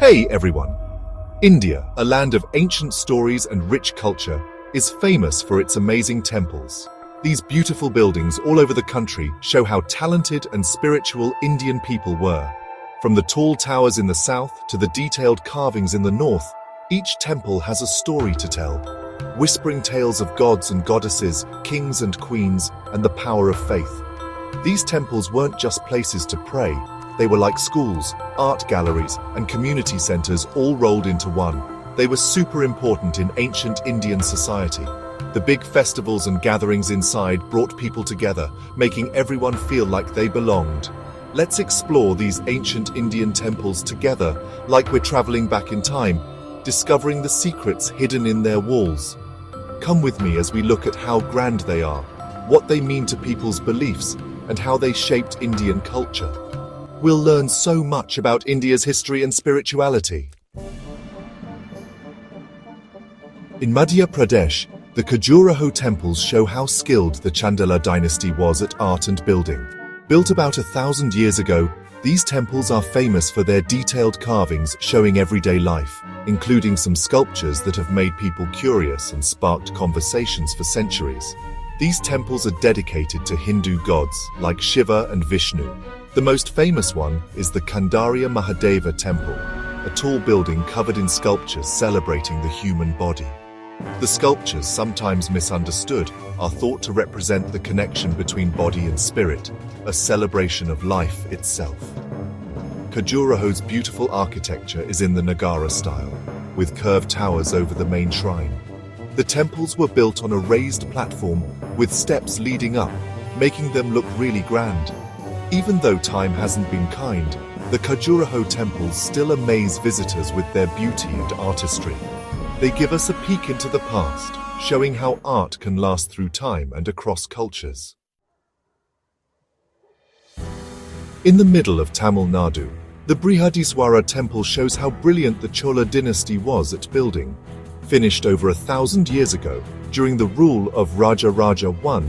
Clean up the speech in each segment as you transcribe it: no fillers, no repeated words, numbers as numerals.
Hey everyone! India, a land of ancient stories and rich culture, is famous for its amazing temples. These beautiful buildings all over the country show how talented and spiritual Indian people were. From the tall towers in the south to the detailed carvings in the north, each temple has a story to tell, whispering tales of gods and goddesses, kings and queens, and the power of faith. These temples weren't just places to pray. They were like schools, art galleries, and community centers all rolled into one. They were super important in ancient Indian society. The big festivals and gatherings inside brought people together, making everyone feel like they belonged. Let's explore these ancient Indian temples together, like we're traveling back in time, discovering the secrets hidden in their walls. Come with me as we look at how grand they are, what they mean to people's beliefs, and how they shaped Indian culture. We'll learn so much about India's history and spirituality. In Madhya Pradesh, the Khajuraho temples show how skilled the Chandela dynasty was at art and building. Built about 1,000 years ago, these temples are famous for their detailed carvings showing everyday life, including some sculptures that have made people curious and sparked conversations for centuries. These temples are dedicated to Hindu gods like Shiva and Vishnu. The most famous one is the Kandarya Mahadeva Temple, a tall building covered in sculptures celebrating the human body. The sculptures, sometimes misunderstood, are thought to represent the connection between body and spirit, a celebration of life itself. Khajuraho's beautiful architecture is in the Nagara style, with curved towers over the main shrine. The temples were built on a raised platform with steps leading up, making them look really grand. Even though time hasn't been kind, the Khajuraho temples still amaze visitors with their beauty and artistry. They give us a peek into the past, showing how art can last through time and across cultures. In the middle of Tamil Nadu, the Brihadiswara temple shows how brilliant the Chola dynasty was at building. Finished over 1,000 years ago, during the rule of Raja Raja I,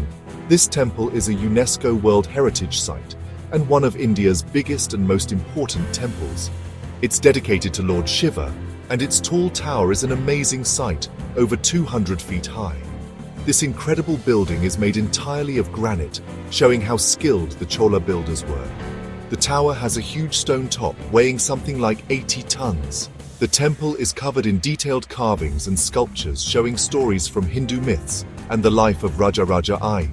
this temple is a UNESCO World Heritage Site and one of India's biggest and most important temples. It's dedicated to Lord Shiva, and its tall tower is an amazing sight, over 200 feet high. This incredible building is made entirely of granite, showing how skilled the Chola builders were. The tower has a huge stone top weighing something like 80 tons. The temple is covered in detailed carvings and sculptures showing stories from Hindu myths and the life of Raja Raja I.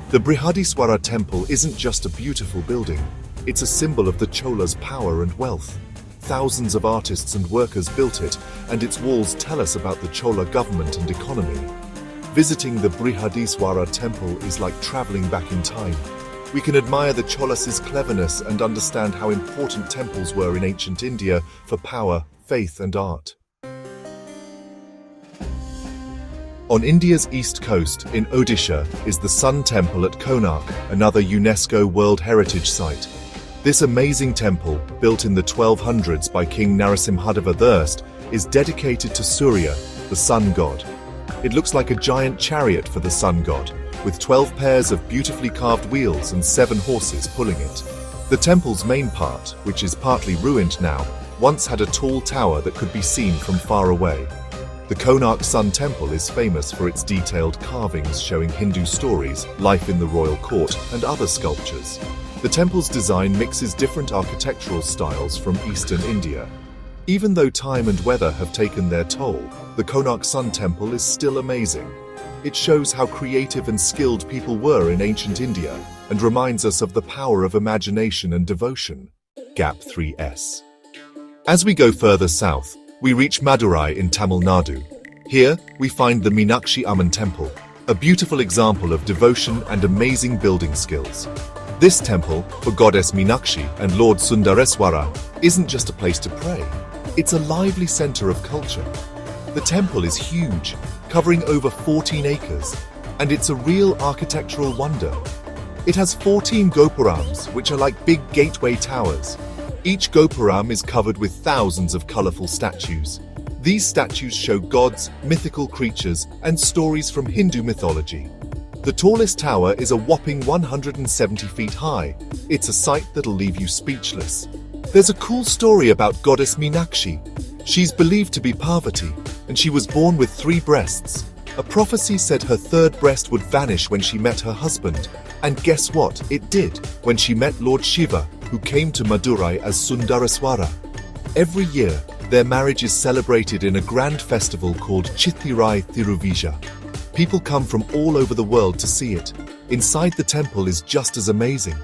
The Brihadiswara temple isn't just a beautiful building, it's a symbol of the Cholas' power and wealth. Thousands of artists and workers built it, and its walls tell us about the Chola government and economy. Visiting the Brihadiswara temple is like traveling back in time. We can admire the Cholas' cleverness and understand how important temples were in ancient India for power, faith and art. On India's east coast, in Odisha, is the Sun Temple at Konark, another UNESCO World Heritage Site. This amazing temple, built in the 1200s by King Narasimhadeva I, is dedicated to Surya, the sun god. It looks like a giant chariot for the sun god, with 12 pairs of beautifully carved wheels and 7 horses pulling it. The temple's main part, which is partly ruined now, once had a tall tower that could be seen from far away. The Konark Sun Temple is famous for its detailed carvings showing Hindu stories, life in the royal court, and other sculptures. The temple's design mixes different architectural styles from eastern India. Even though time and weather have taken their toll, the Konark Sun Temple is still amazing. It shows how creative and skilled people were in ancient India and reminds us of the power of imagination and devotion. Gap 3S. As we go further south, we reach Madurai in Tamil Nadu. Here, we find the Meenakshi Amman Temple, a beautiful example of devotion and amazing building skills. This temple, for goddess Meenakshi and Lord Sundareswara, isn't just a place to pray. It's a lively center of culture. The temple is huge, covering over 14 acres, and it's a real architectural wonder. It has 14 gopurams, which are like big gateway towers. Each gopuram is covered with thousands of colorful statues. These statues show gods, mythical creatures, and stories from Hindu mythology. The tallest tower is a whopping 170 feet high. It's a sight that'll leave you speechless. There's a cool story about goddess Meenakshi. She's believed to be Parvati, and she was born with 3 breasts. A prophecy said her 3rd breast would vanish when she met her husband. And guess what? It did, when she met Lord Shiva, who came to Madurai as Sundaraswara. Every year, their marriage is celebrated in a grand festival called Chithirai Thiruvija. People come from all over the world to see it. Inside the temple is just as amazing.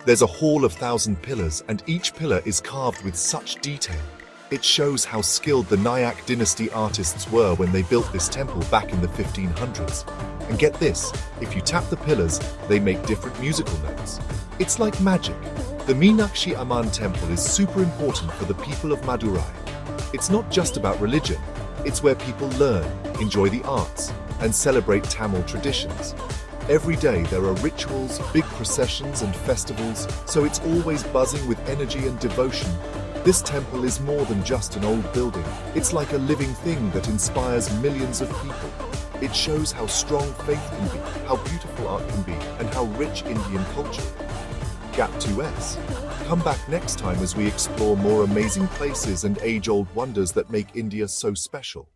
There's a hall of 1,000 pillars, and each pillar is carved with such detail. It shows how skilled the Nayak dynasty artists were when they built this temple back in the 1500s. And get this, if you tap the pillars, they make different musical notes. It's like magic. The Meenakshi Amman temple is super important for the people of Madurai. It's not just about religion, it's where people learn, enjoy the arts, and celebrate Tamil traditions. Every day there are rituals, big processions and festivals, so it's always buzzing with energy and devotion. This temple is more than just an old building. It's like a living thing that inspires millions of people. It shows how strong faith can be, how beautiful art can be, and how rich Indian culture is. Gap 2S. Come back next time as we explore more amazing places and age-old wonders that make India so special.